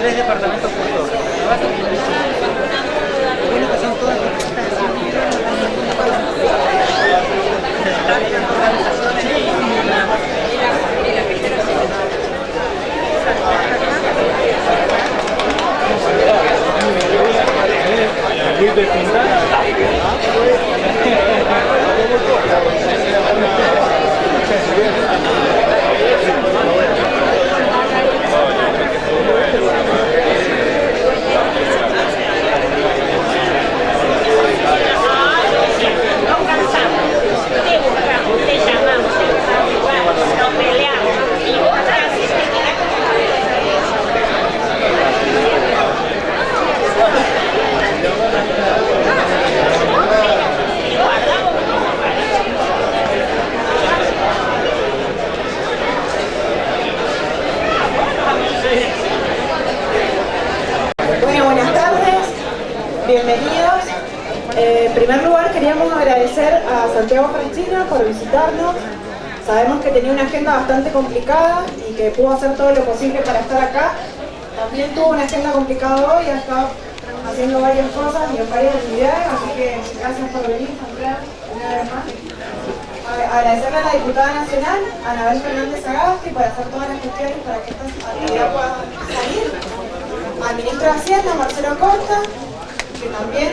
3 departamentos juntos. Bueno, que son todas bienvenidos. En primer lugar queríamos agradecer a Santiago Franchina por visitarnos. Sabemos que tenía una agenda bastante complicada y que pudo hacer todo lo posible para estar acá. También tuvo una agenda complicada hoy, ha estado haciendo varias cosas y en varias actividades, así que gracias por venir, Santiago, una vez más. Agradecerle a la diputada nacional, Anabel Fernández Agasti, por hacer todas las gestiones para que esta actividad pueda salir. Al ministro de Hacienda, Marcelo Costa, que también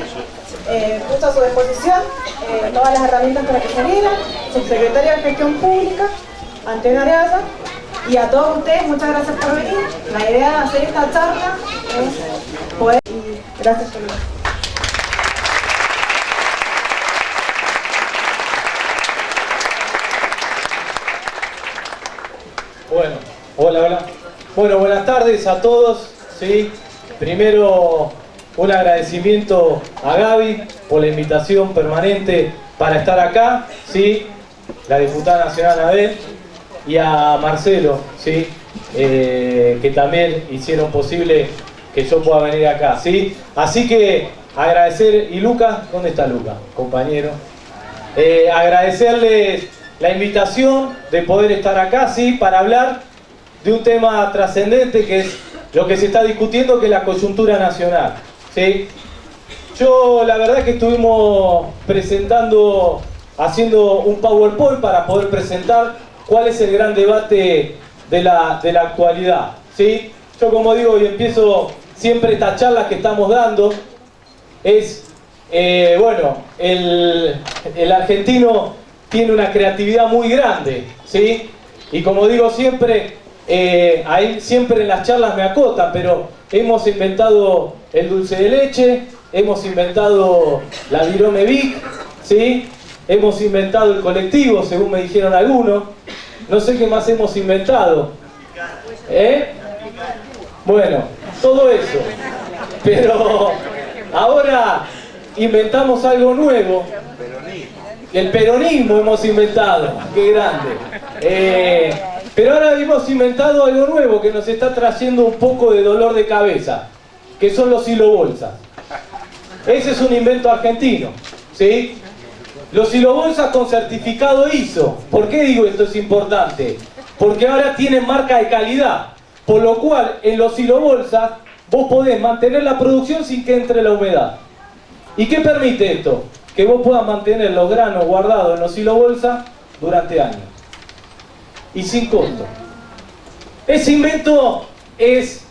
puso a su disposición todas las herramientas para que salieran, subsecretario de Gestión Pública, Antena Araya, y a todos ustedes, muchas gracias por venir. La idea de hacer esta charla es poder... Y gracias por venir. Bueno, hola. Bueno, buenas tardes a todos, ¿sí? Primero, un agradecimiento a Gaby por la invitación permanente para estar acá, ¿sí? La diputada nacional Anabel y a Marcelo, ¿sí? Que también hicieron posible que yo pueda venir acá, ¿sí? Así que agradecer, y Lucas, ¿dónde está Lucas, compañero? Agradecerles la invitación de poder estar acá, ¿sí? Para hablar de un tema trascendente que es lo que se está discutiendo, que es la coyuntura nacional, ¿sí? Yo la verdad que estuvimos haciendo un PowerPoint para poder presentar cuál es el gran debate de la actualidad, ¿sí? Yo, como digo, y empiezo siempre estas charlas que estamos dando, es, bueno, el argentino tiene una creatividad muy grande, ¿sí? Y como digo siempre, ahí siempre en las charlas me acotan, pero hemos inventado el dulce de leche, hemos inventado la Virome Vic, ¿sí? Hemos inventado el colectivo, según me dijeron algunos. No sé qué más hemos inventado. Bueno, todo eso. Pero ahora inventamos algo nuevo. El peronismo hemos inventado. ¡Qué grande! Pero ahora hemos inventado algo nuevo que nos está trayendo un poco de dolor de cabeza, que son los hilobolsas. Ese es un invento argentino, ¿sí? Los hilobolsas con certificado ISO. ¿Por qué digo esto es importante? Porque ahora tienen marca de calidad, por lo cual en los hilobolsas vos podés mantener la producción sin que entre la humedad. ¿Y qué permite esto? Que vos puedas mantener los granos guardados en los hilobolsas durante años. Y sin costo. Ese invento es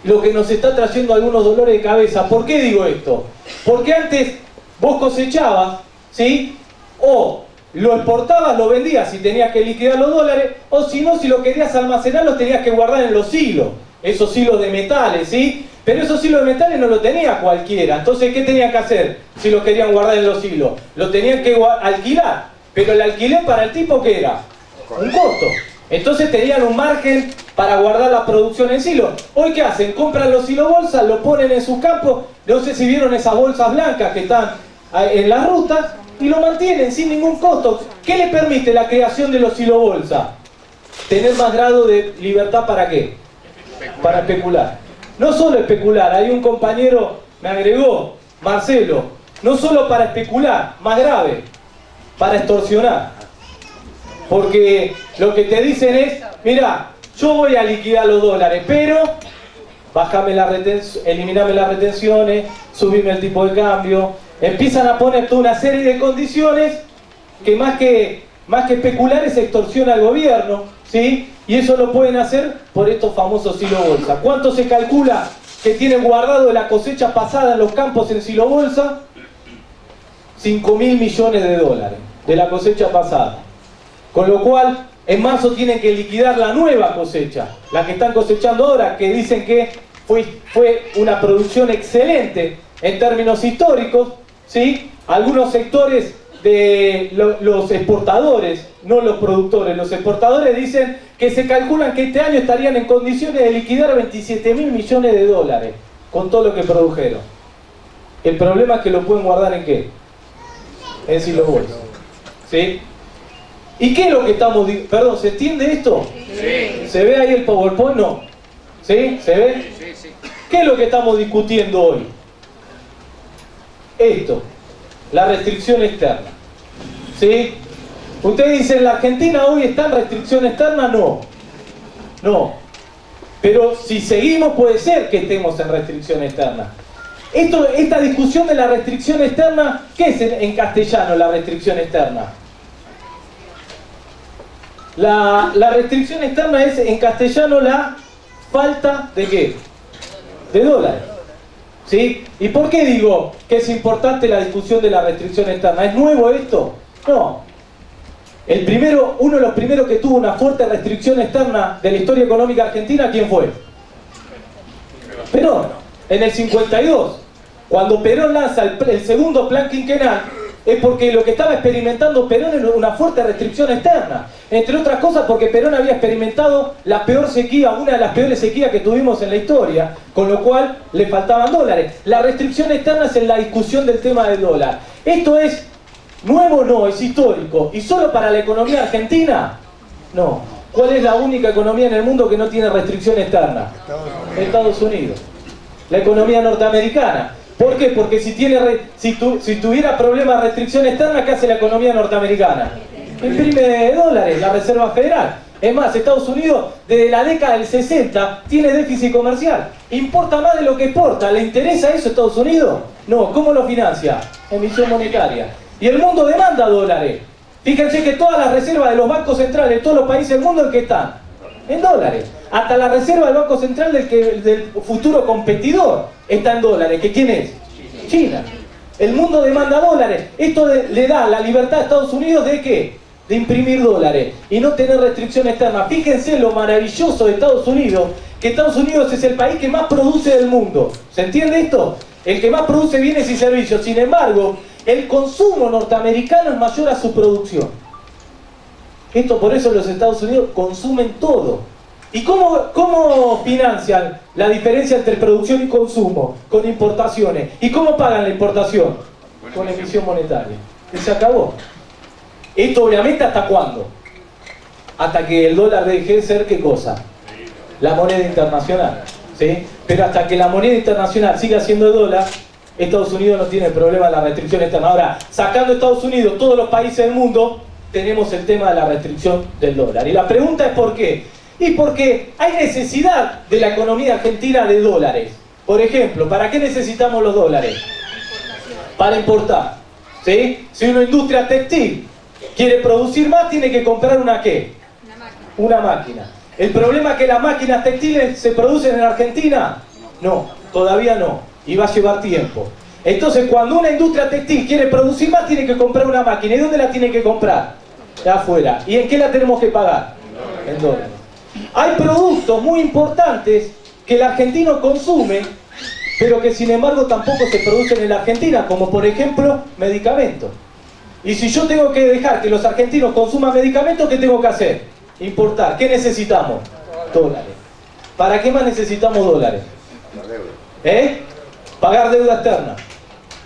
lo que nos está trayendo algunos dolores de cabeza. ¿Por qué digo esto? Porque antes vos cosechabas, ¿sí? O lo exportabas, lo vendías y tenías que liquidar los dólares, o si no, si lo querías almacenar, los tenías que guardar en los hilos, esos hilos de metales, ¿sí? Pero esos hilos de metales no lo tenía cualquiera. Entonces, ¿qué tenían que hacer si los querían guardar en los hilos? Lo tenían que alquilar. Pero el alquiler para el tipo, ¿qué era? Un costo. Entonces tenían un margen para guardar la producción en silos. Hoy, ¿qué hacen? Compran los hilobolsas, lo ponen en sus campos. No sé si vieron esas bolsas blancas que están en las rutas y lo mantienen sin ningún costo. ¿Qué le permite la creación de los hilobolsas? Tener más grado de libertad, ¿para qué? Para especular. No solo especular, hay un compañero, me agregó, Marcelo, no solo para especular, más grave, para extorsionar. Porque lo que te dicen es, mira, yo voy a liquidar los dólares, pero eliminame las retenciones, subime el tipo de cambio. Empiezan a poner toda una serie de condiciones que más que especulares extorsiona al gobierno, ¿sí? Y eso lo pueden hacer por estos famosos silo bolsa. ¿Cuánto se calcula que tienen guardado de la cosecha pasada en los campos en silo bolsa? 5.000 millones de dólares de la cosecha pasada. Con lo cual, en marzo tienen que liquidar la nueva cosecha, la que están cosechando ahora, que dicen que fue una producción excelente en términos históricos, ¿sí? Algunos sectores de los exportadores, no los productores, los exportadores dicen que se calculan que este año estarían en condiciones de liquidar 27.000 millones de dólares con todo lo que produjeron. El problema es que lo pueden guardar ¿en qué? En silo bolsa, ¿sí? ¿Y qué es lo que estamos... Perdón, ¿se entiende esto? Sí. ¿Se ve ahí el PowerPoint? No. ¿Sí? ¿Se ve? Sí, sí. ¿Qué es lo que estamos discutiendo hoy? Esto, la restricción externa. ¿Sí? Ustedes dicen, ¿la Argentina hoy está en restricción externa? No. No. Pero si seguimos puede ser que estemos en restricción externa. Esta discusión de la restricción externa, ¿qué es en castellano la restricción externa? La restricción externa es en castellano la falta de ¿qué? De dólares. ¿Sí? ¿Y por qué digo que es importante la discusión de la restricción externa? ¿Es nuevo esto? No. Uno de los primeros que tuvo una fuerte restricción externa de la historia económica argentina, ¿quién fue? Perón, en el 52. Cuando Perón lanza el segundo plan quinquenal, es porque lo que estaba experimentando Perón era una fuerte restricción externa. Entre otras cosas porque Perón había experimentado la peor sequía, una de las peores sequías que tuvimos en la historia, con lo cual le faltaban dólares. La restricción externa es en la discusión del tema del dólar. ¿Esto es nuevo? No, es histórico. ¿Y solo para la economía argentina? No. ¿Cuál es la única economía en el mundo que no tiene restricción externa? Estados Unidos. La economía norteamericana. ¿Por qué? Porque si tuviera problemas de restricción externa, ¿qué hace la economía norteamericana? Imprime dólares, la Reserva Federal. Es más, Estados Unidos, desde la década del 60, tiene déficit comercial. Importa más de lo que exporta. ¿Le interesa eso a Estados Unidos? No. ¿Cómo lo financia? Emisión monetaria. Y el mundo demanda dólares. Fíjense que todas las reservas de los bancos centrales de todos los países del mundo, ¿en qué están? En dólares. Hasta la reserva del Banco Central del futuro competidor está en dólares. ¿Que quién es? China. El mundo demanda dólares. Esto le da la libertad a Estados Unidos ¿de qué? De imprimir dólares y no tener restricción externa. Fíjense lo maravilloso de Estados Unidos, que Estados Unidos es el país que más produce del mundo. ¿Se entiende esto? El que más produce bienes y servicios. Sin embargo, el consumo norteamericano es mayor a su producción. Esto por eso los Estados Unidos consumen todo. ¿Y cómo financian la diferencia entre producción y consumo? Con importaciones. ¿Y cómo pagan la importación? Con emisión monetaria. Y se acabó. Esto obviamente ¿hasta cuándo? Hasta que el dólar deje de ser ¿qué cosa? La moneda internacional. ¿Sí? Pero hasta que la moneda internacional siga siendo el dólar, Estados Unidos no tiene problema de la restricción externa. Ahora, sacando Estados Unidos, todos los países del mundo, tenemos el tema de la restricción del dólar. Y la pregunta es ¿por qué? Y porque hay necesidad de la economía argentina de dólares. Por ejemplo, ¿para qué necesitamos los dólares? Para importar. ¿Sí? Si una industria textil quiere producir más, tiene que comprar ¿una qué? Una máquina. ¿El problema es que las máquinas textiles se producen en Argentina? No, todavía no. Y va a llevar tiempo. Entonces, cuando una industria textil quiere producir más, tiene que comprar una máquina. ¿Y dónde la tiene que comprar? De afuera. ¿Y en qué la tenemos que pagar? En dólares. Hay productos muy importantes que el argentino consume, pero que sin embargo tampoco se producen en la Argentina, como por ejemplo medicamentos. Y si yo tengo que dejar que los argentinos consuman medicamentos, ¿qué tengo que hacer? Importar. ¿Qué necesitamos? Dólares. ¿Para qué más necesitamos dólares? Pagar deuda externa.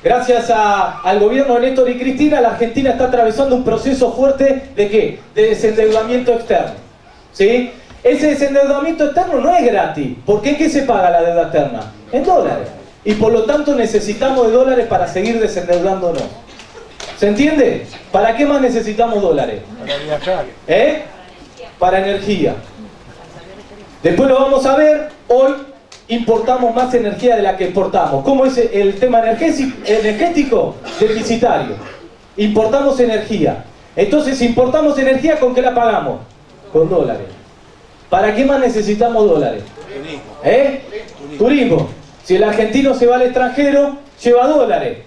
Gracias al gobierno de Néstor y Cristina, la Argentina está atravesando un proceso fuerte ¿de qué? De desendeudamiento externo. ¿Sí? Ese desendeudamiento externo no es gratis. ¿Por qué? ¿En qué se paga la deuda externa? En dólares. Y por lo tanto necesitamos de dólares para seguir desendeudándonos. ¿Se entiende? ¿Para qué más necesitamos dólares? Para viajar. Para energía. Después lo vamos a ver. Hoy importamos más energía de la que exportamos. ¿Cómo es el tema energético? Deficitario. Importamos energía. Entonces, si importamos energía, ¿con qué la pagamos? Con dólares. ¿Para qué más necesitamos dólares? Turismo. Si el argentino se va al extranjero, lleva dólares.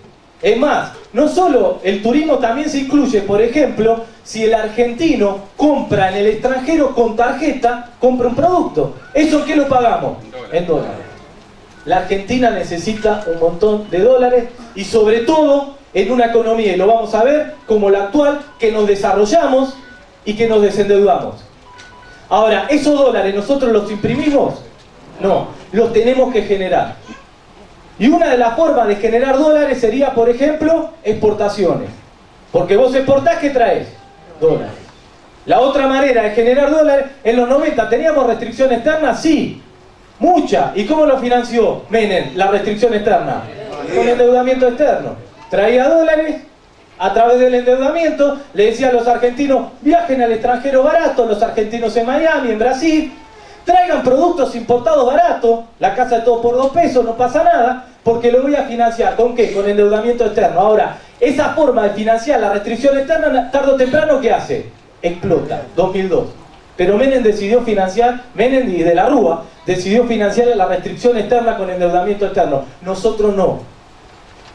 Es más, no solo el turismo, también se incluye, por ejemplo, si el argentino compra en el extranjero con tarjeta, compra un producto. ¿Eso en qué lo pagamos? En dólares. La Argentina necesita un montón de dólares y sobre todo en una economía, y lo vamos a ver, como la actual, que nos desarrollamos y que nos desendeudamos. Ahora, ¿esos dólares nosotros los imprimimos? No, los tenemos que generar. Y una de las formas de generar dólares sería, por ejemplo, exportaciones. Porque vos exportás, ¿qué traes? Dólares. La otra manera de generar dólares, en los 90, ¿teníamos restricción externa? Sí, mucha. ¿Y cómo lo financió Menem, la restricción externa? Con endeudamiento externo. Traía dólares, a través del endeudamiento, le decía a los argentinos, viajen al extranjero barato, los argentinos en Miami, en Brasil, traigan productos importados baratos, la casa de todo por 2 pesos, no pasa nada, porque lo voy a financiar. ¿Con qué? Con endeudamiento externo. Ahora, esa forma de financiar la restricción externa, tarde o temprano, ¿qué hace? Explota. 2002. Pero Menem decidió financiar, Menem y de la Rúa, decidió financiar la restricción externa con endeudamiento externo. Nosotros no.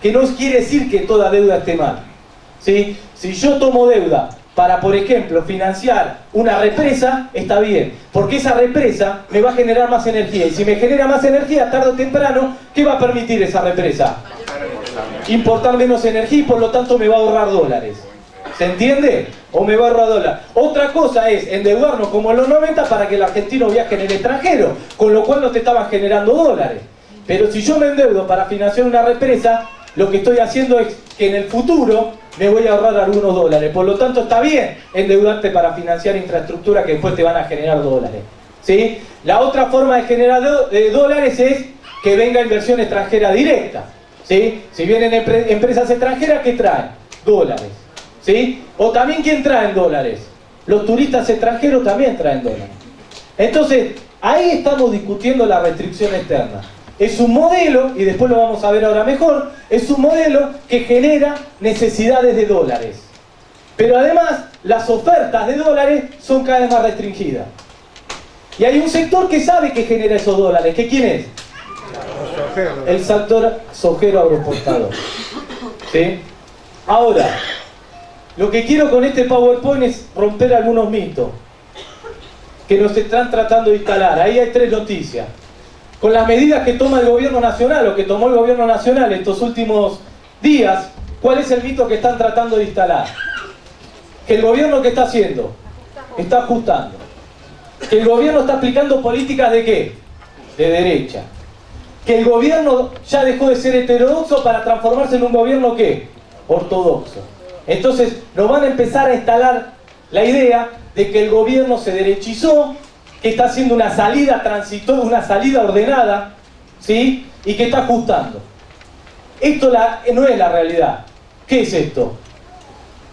Que no quiere decir que toda deuda esté mal. ¿Sí? Si yo tomo deuda para, por ejemplo, financiar una represa, está bien, porque esa represa me va a generar más energía, y si me genera más energía, tarde o temprano, ¿qué va a permitir esa represa? Importar menos energía y por lo tanto me va a ahorrar dólares. ¿Se entiende? O me va a ahorrar dólares. Otra cosa es endeudarnos como en los 90 para que el argentino viaje en el extranjero, con lo cual no te estaban generando dólares. Pero si yo me endeudo para financiar una represa, lo que estoy haciendo es que en el futuro me voy a ahorrar algunos dólares. Por lo tanto, está bien endeudarte para financiar infraestructura que después te van a generar dólares. ¿Sí? La otra forma de generar dólares es que venga inversión extranjera directa. ¿Sí? Si vienen empresas extranjeras, ¿qué traen? Dólares. ¿Sí? O también, ¿quién traen dólares? Los turistas extranjeros también traen dólares. Entonces, ahí estamos discutiendo la restricción externa. Es un modelo, y después lo vamos a ver ahora mejor, es un modelo que genera necesidades de dólares. Pero además, las ofertas de dólares son cada vez más restringidas. Y hay un sector que sabe que genera esos dólares. ¿Que quién es? El sector sojero agroexportador. ¿Sí? Ahora, lo que quiero con este PowerPoint es romper algunos mitos que nos están tratando de instalar. Ahí hay 3 noticias. Con las medidas que toma el gobierno nacional, o que tomó el gobierno nacional estos últimos días, ¿cuál es el mito que están tratando de instalar? Que el gobierno, ¿qué está haciendo? Está ajustando. Que el gobierno está aplicando políticas ¿de qué? De derecha. Que el gobierno ya dejó de ser heterodoxo para transformarse en un gobierno ¿qué? Ortodoxo. Entonces nos van a empezar a instalar la idea de que el gobierno se derechizó, que está haciendo una salida transitoria, una salida ordenada, ¿sí? Y que está ajustando. Esto no es la realidad. ¿Qué es esto?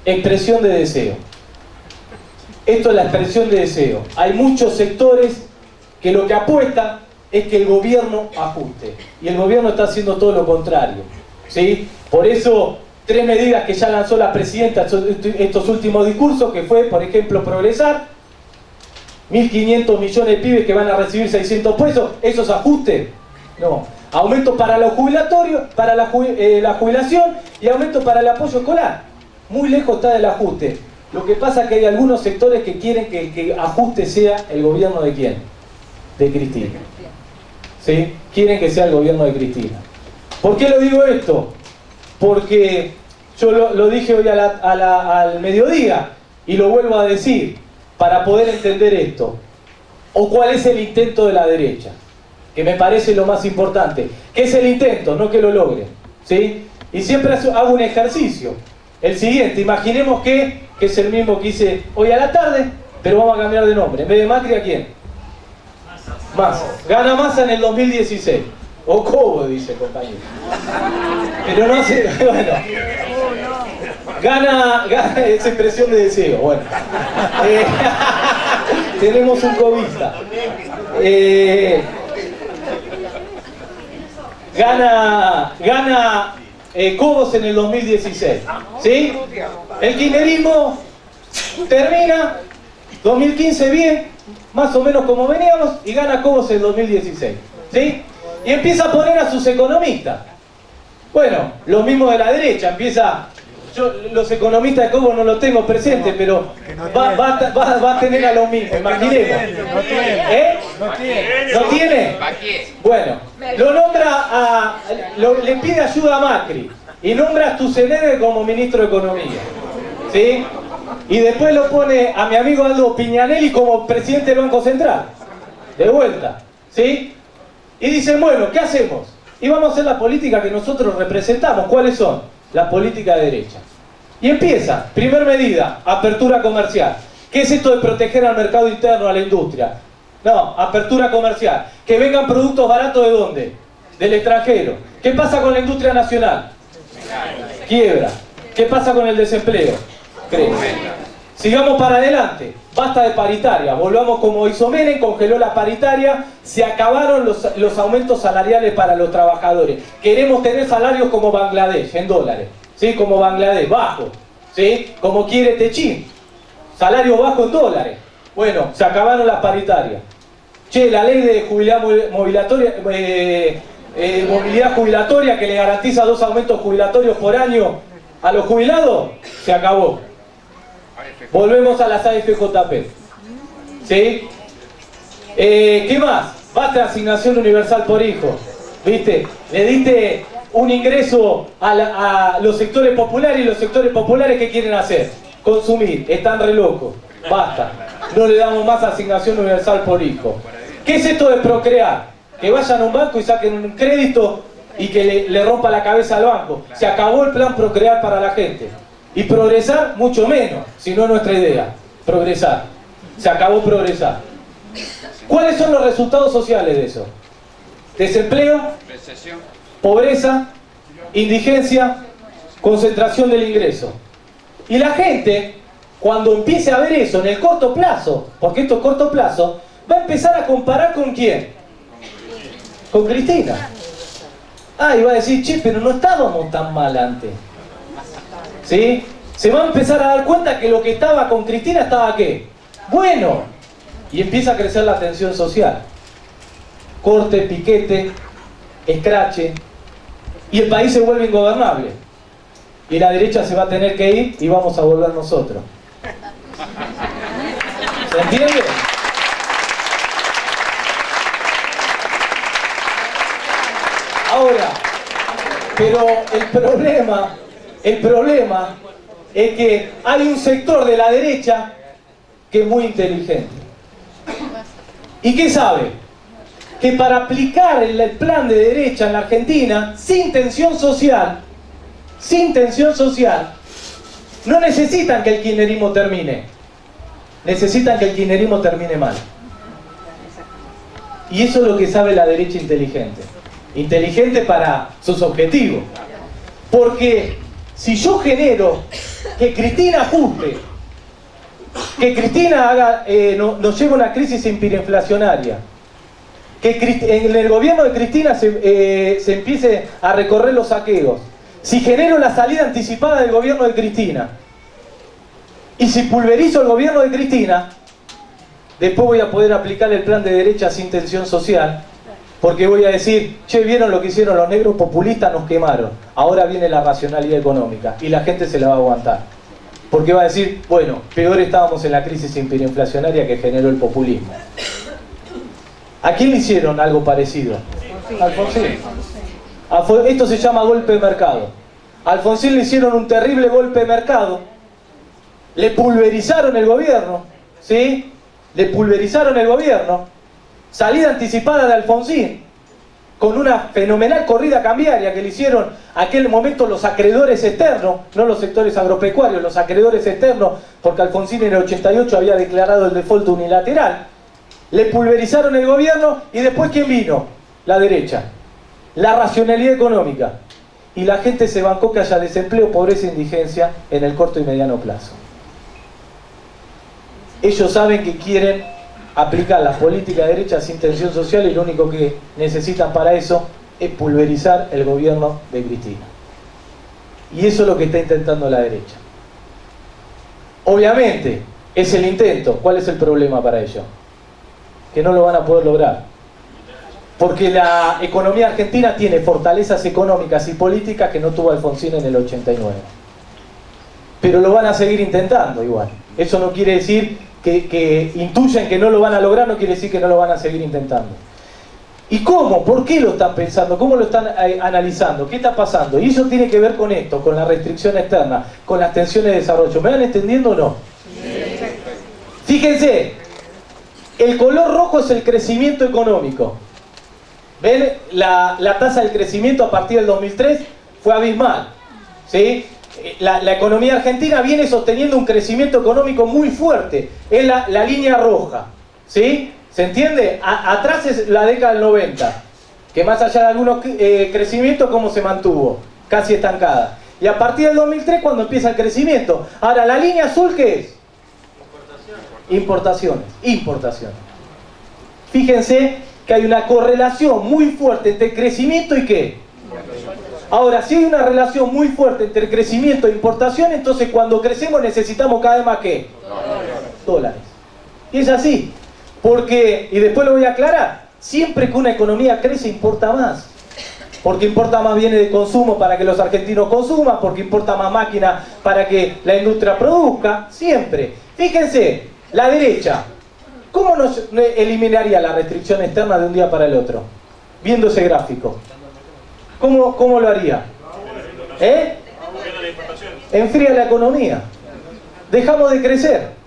Expresión de deseo. Esto es la expresión de deseo. Hay muchos sectores que lo que apuestan es que el gobierno ajuste. Y el gobierno está haciendo todo lo contrario, ¿sí? Por eso, 3 medidas que ya lanzó la presidenta estos últimos discursos, que fue, por ejemplo, progresar, 1.500 millones de pibes que van a recibir 600 pesos, ¿esos ajustes? No. Aumento para los jubilatorios, para la jubilación y aumento para el apoyo escolar. Muy lejos está del ajuste. Lo que pasa es que hay algunos sectores que quieren que el que ajuste sea el gobierno de ¿quién? De Cristina. ¿Sí? Quieren que sea el gobierno de Cristina. ¿Por qué lo digo esto? Porque yo lo dije hoy al mediodía y lo vuelvo a decir para poder entender esto. ¿O cuál es el intento de la derecha? Que me parece lo más importante. ¿Qué es el intento? No que lo logren. ¿Sí? Y siempre hago un ejercicio. El siguiente, imaginemos que es el mismo que hice hoy a la tarde, pero vamos a cambiar de nombre. En vez de Macri, ¿a quién? Massa. Gana Massa en el 2016. O Cobo, dice el compañero. Pero no hace... Bueno. Gana esa expresión de deseo. Bueno. Tenemos un cobista. gana Cobos en el 2016, ¿sí? El kirchnerismo termina, 2015 bien, más o menos como veníamos, y gana Cobos en el 2016, ¿sí? Y empieza a poner a sus economistas. Bueno, lo mismo de la derecha, empieza... Yo los economistas de Cobos no los tengo presentes, pero va a tener a lo mismo, imaginemos. ¿No tiene? Bueno, lo nombra le pide ayuda a Macri y nombra a Stusenberger como ministro de Economía, ¿sí? Y después lo pone a mi amigo Aldo Piñanelli como presidente del Banco Central, de vuelta, ¿sí? Y dicen, bueno, ¿qué hacemos? Y vamos a hacer la política que nosotros representamos. ¿Cuáles son? La política de derecha. Y empieza, primer medida, apertura comercial. ¿Qué es esto de proteger al mercado interno, a la industria? No, apertura comercial. Que vengan productos baratos, ¿de dónde? Del extranjero. ¿Qué pasa con la industria nacional? Quiebra. ¿Qué pasa con el desempleo? Crece. Sigamos para adelante. Basta de paritaria. Volvamos como hizo Menem, congeló la paritaria. Se acabaron los aumentos salariales para los trabajadores. Queremos tener salarios como Bangladesh, en dólares. ¿Sí? Como Bangladesh, bajo. ¿Sí? Como quiere Techín. Salario bajo en dólares. Bueno, se acabaron las paritarias. Che, la ley de movilidad jubilatoria que le garantiza 2 aumentos jubilatorios por año a los jubilados, se acabó. Volvemos a las AFJP. ¿Sí? ¿Qué más? Basta de asignación universal por hijo. ¿Viste? Le diste un ingreso a los sectores populares, y los sectores populares ¿qué quieren hacer? Consumir. Están re locos. Basta. No le damos más asignación universal por hijo. ¿Qué es esto de procrear? Que vayan a un banco y saquen un crédito y que le rompa la cabeza al banco. Se acabó el plan procrear para la gente. Y progresar, mucho menos, si no es nuestra idea. Progresar. Se acabó progresar. ¿Cuáles son los resultados sociales de eso? Desempleo, pobreza, indigencia, concentración del ingreso. Y la gente, cuando empiece a ver eso en el corto plazo, porque esto es corto plazo, va a empezar a comparar ¿con quién? Con Cristina. Ah, y va a decir, che, pero no estábamos tan mal antes. ¿Sí? Se va a empezar a dar cuenta que lo que estaba con Cristina estaba ¿qué? Bueno. Y empieza a crecer la tensión social. Corte, piquete, escrache. Y el país se vuelve ingobernable. Y la derecha se va a tener que ir y vamos a volver nosotros. ¿Se entiende? Ahora, pero el problema es que hay un sector de la derecha que es muy inteligente. ¿Y qué sabe? Que para aplicar el plan de derecha en la Argentina, sin tensión social, no necesitan que el kirchnerismo termine. Necesitan que el kirchnerismo termine mal. Y eso es lo que sabe la derecha inteligente. Inteligente para sus objetivos. Porque si yo genero que Cristina ajuste, que Cristina nos lleve a una crisis hiperinflacionaria, que en el gobierno de Cristina se empiece a recorrer los saqueos, si genero la salida anticipada del gobierno de Cristina y si pulverizo el gobierno de Cristina, después voy a poder aplicar el plan de derecha sin tensión social, porque voy a decir, che, ¿vieron lo que hicieron los negros populistas? Nos quemaron. Ahora viene la racionalidad económica y la gente se la va a aguantar. Porque va a decir, bueno, peor estábamos en la crisis hiperinflacionaria que generó el populismo. ¿A quién le hicieron algo parecido? Alfonsín. Esto se llama golpe de mercado. A Alfonsín le hicieron un terrible golpe de mercado. Le pulverizaron el gobierno. ¿Sí? Le pulverizaron el gobierno. Salida anticipada de Alfonsín, con una fenomenal corrida cambiaria que le hicieron aquel momento los acreedores externos, no los sectores agropecuarios, los acreedores externos, porque Alfonsín en el 88 había declarado el default unilateral. Le pulverizaron el gobierno y después ¿quién vino? La derecha. La racionalidad económica. Y la gente se bancó que haya desempleo, pobreza e indigencia en el corto y mediano plazo. Ellos saben que quieren aplicar las políticas de derecha sin tensión social y lo único que necesitan para eso pulverizar el gobierno de Cristina. Y eso es lo que está intentando la derecha. Obviamente, es el intento. ¿Cuál es el problema para ello? Que no lo van a poder lograr. Porque la economía argentina tiene fortalezas económicas y políticas que no tuvo Alfonsín en el 89. Pero lo van a seguir intentando igual. Eso no quiere decir que intuyen que no lo van a lograr, no quiere decir que no lo van a seguir intentando. ¿Y cómo? ¿Por qué lo están pensando? ¿Cómo lo están analizando? ¿Qué está pasando? Y eso tiene que ver con esto, con la restricción externa, con las tensiones de desarrollo. ¿Me van entendiendo o no? Sí. Fíjense, el color rojo es el crecimiento económico. ¿Ven? La tasa del crecimiento a partir del 2003 fue abismal. ¿Sí? La economía argentina viene sosteniendo un crecimiento económico muy fuerte. Es la línea roja. ¿Sí? ¿Se entiende? Atrás es la década del 90, que más allá de algunos crecimientos, ¿cómo se mantuvo? Casi estancada. Y a partir del 2003, cuando empieza el crecimiento. Ahora, ¿la línea azul qué es? Importaciones. Importaciones. Fíjense que hay una correlación muy fuerte entre crecimiento y ¿qué? Ahora, si hay una relación muy fuerte entre crecimiento e importación, entonces cuando crecemos necesitamos cada vez más ¿qué? Dólares. Y es así. Porque, y después lo voy a aclarar, siempre que una economía crece importa más. Porque importa más bienes de consumo para que los argentinos consuman, porque importa más máquinas para que la industria produzca, siempre. Fíjense, la derecha, ¿cómo nos eliminaría la restricción externa de un día para el otro? Viendo ese gráfico. ¿Cómo lo haría? Enfría la economía. Dejamos de crecer.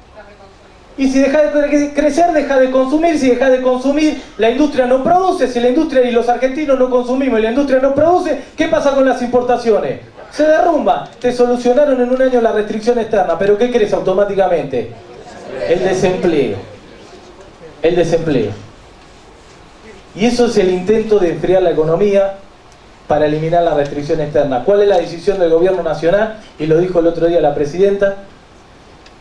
Y si deja de crecer, deja de consumir. Si deja de consumir, la industria no produce. Si la industria y los argentinos no consumimos y la industria no produce, ¿qué pasa con las importaciones? Se derrumba. Te solucionaron en un año la restricción externa, pero ¿qué crece automáticamente? El desempleo. El desempleo. Y eso es el intento de enfriar la economía para eliminar la restricción externa. ¿Cuál es la decisión del gobierno nacional? Y lo dijo el otro día la presidenta.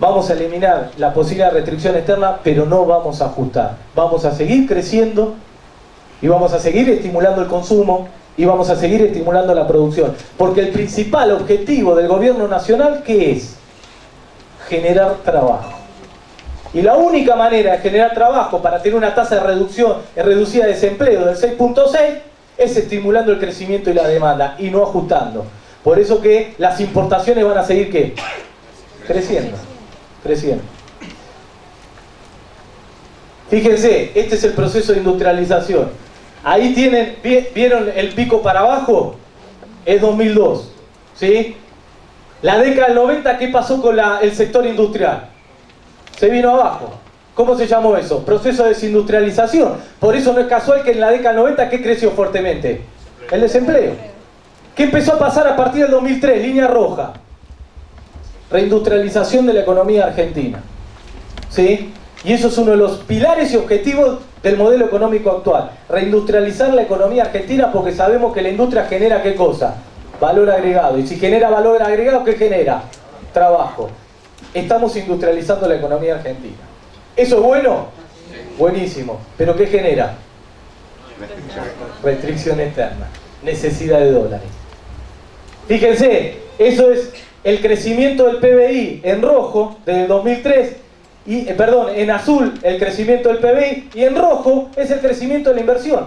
Vamos a eliminar la posible restricción externa, pero no vamos a ajustar. Vamos a seguir creciendo y vamos a seguir estimulando el consumo y vamos a seguir estimulando la producción. Porque el principal objetivo del gobierno nacional, ¿qué es? Generar trabajo. Y la única manera de generar trabajo para tener una tasa de reducida de desempleo del 6.6 es estimulando el crecimiento y la demanda y no ajustando. Por eso que las importaciones van a seguir ¿qué? Creciendo. Fíjense, este es el proceso de industrialización. Ahí tienen, ¿vieron el pico para abajo? Es 2002, ¿sí? La década del 90, ¿qué pasó con el sector industrial? Se vino abajo. ¿Cómo se llamó eso? Proceso de desindustrialización. Por eso no es casual que en la década del 90, ¿qué creció fuertemente? El desempleo. ¿Qué empezó a pasar a partir del 2003? Línea roja. Reindustrialización de la economía argentina. ¿Sí? Y eso es uno de los pilares y objetivos del modelo económico actual. Reindustrializar la economía argentina porque sabemos que la industria genera ¿qué cosa? Valor agregado. Y si genera valor agregado, ¿qué genera? Trabajo. Estamos industrializando la economía argentina. ¿Eso es bueno? Buenísimo. ¿Pero qué genera? Restricción externa. Necesidad de dólares. Fíjense, eso es el crecimiento del PBI en rojo desde 2003, en azul el crecimiento del PBI y en rojo es el crecimiento de la inversión.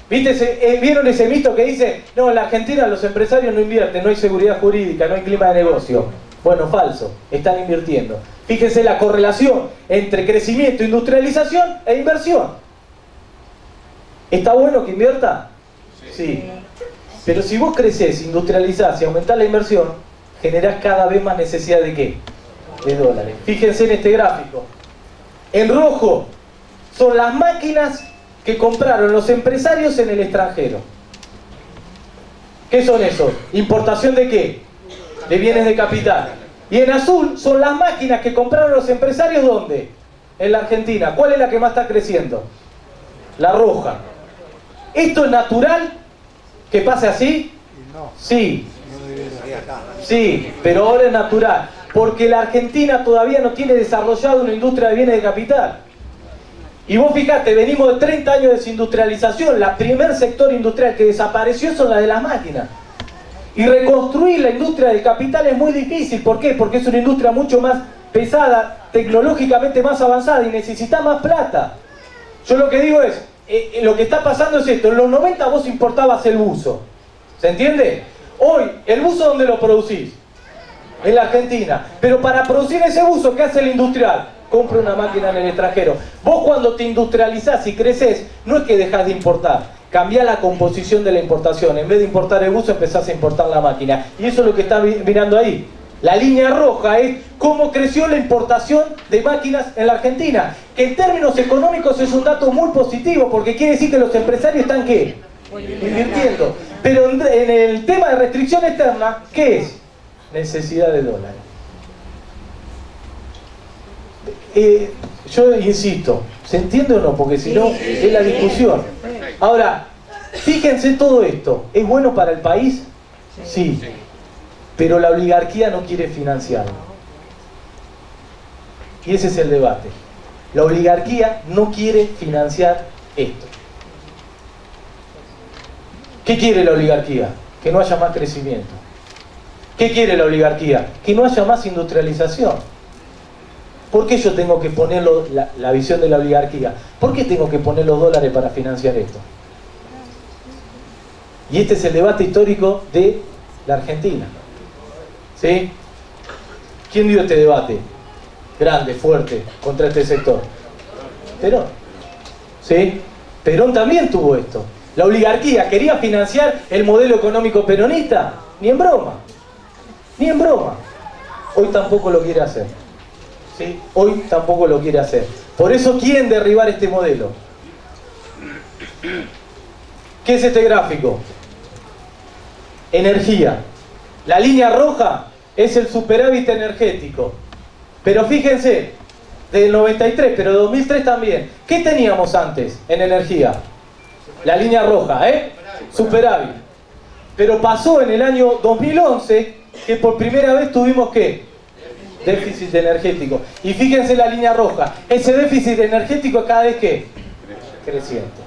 ¿Viste? ¿Vieron ese mito que dice, no, en la Argentina los empresarios no invierten, no hay seguridad jurídica, no hay clima de negocio? Bueno, falso, están invirtiendo. Fíjense la correlación entre crecimiento, industrialización e inversión. ¿Está bueno que invierta? Sí. Pero si vos crecés, industrializás y aumentás la inversión, generás cada vez más necesidad de ¿qué? De dólares. Fíjense en este gráfico. En rojo son las máquinas que compraron los empresarios en el extranjero. ¿Qué son esos? ¿Importación de qué? De bienes de capital. Y en azul son las máquinas que compraron los empresarios ¿dónde? En la Argentina. ¿Cuál es la que más está creciendo? La roja. ¿Esto es natural? ¿Que pase así? Sí. Sí, pero ahora es natural. Porque la Argentina todavía no tiene desarrollado una industria de bienes de capital. Y vos fijate, venimos de 30 años de desindustrialización. La primer sector industrial que desapareció son las de las máquinas. Y reconstruir la industria del capital es muy difícil. ¿Por qué? Porque es una industria mucho más pesada, tecnológicamente más avanzada y necesita más plata. Yo lo que digo es, lo que está pasando es esto. En los 90 vos importabas el buzo. ¿Se entiende? Hoy, ¿el buzo dónde lo producís? En la Argentina. Pero para producir ese buzo, ¿qué hace el industrial? Compra una máquina en el extranjero. Vos cuando te industrializás y creces, no es que dejás de importar. Cambiá la composición de la importación. En vez de importar el buzo, empezás a importar la máquina. Y eso es lo que está mirando ahí. La línea roja es cómo creció la importación de máquinas en la Argentina. Que en términos económicos es un dato muy positivo, porque quiere decir que los empresarios están ¿qué? Invirtiendo. Pero en el tema de restricción externa, ¿qué es? Necesidad de dólares. Yo insisto, ¿se entiende o no? Porque si no, es la discusión. Ahora, fíjense todo esto. ¿Es bueno para el país? Sí. Pero la oligarquía no quiere financiarlo. Y ese es el debate. La oligarquía no quiere financiar esto. ¿Qué quiere la oligarquía? Que no haya más crecimiento. ¿Qué quiere la oligarquía? Que no haya más industrialización. ¿Por qué yo tengo que poner la visión de la oligarquía? ¿Por qué tengo que poner los dólares para financiar esto? Y este es el debate histórico de la Argentina. ¿Sí? ¿Quién dio este debate? Grande, fuerte, contra este sector. Perón. ¿Sí? Perón también tuvo esto. ¿La oligarquía quería financiar el modelo económico peronista? Ni en broma. Ni en broma. Hoy tampoco lo quiere hacer. ¿Sí? Hoy tampoco lo quiere hacer. Por eso quieren derribar este modelo. ¿Qué es este gráfico? Energía. La línea roja es el superávit energético. Pero fíjense, del 93, pero de 2003 también. ¿Qué teníamos antes en energía? La línea roja, superávit. Pero pasó en el año 2011 que por primera vez tuvimos ¿qué? Déficit energético. Y fíjense la línea roja. Ese déficit energético es cada vez ¿qué? Creciente.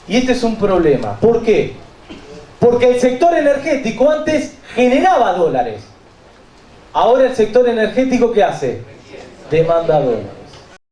Y este es un problema. ¿Por qué? Porque el sector energético antes generaba dólares. Ahora el sector energético ¿qué hace? Demanda dólares.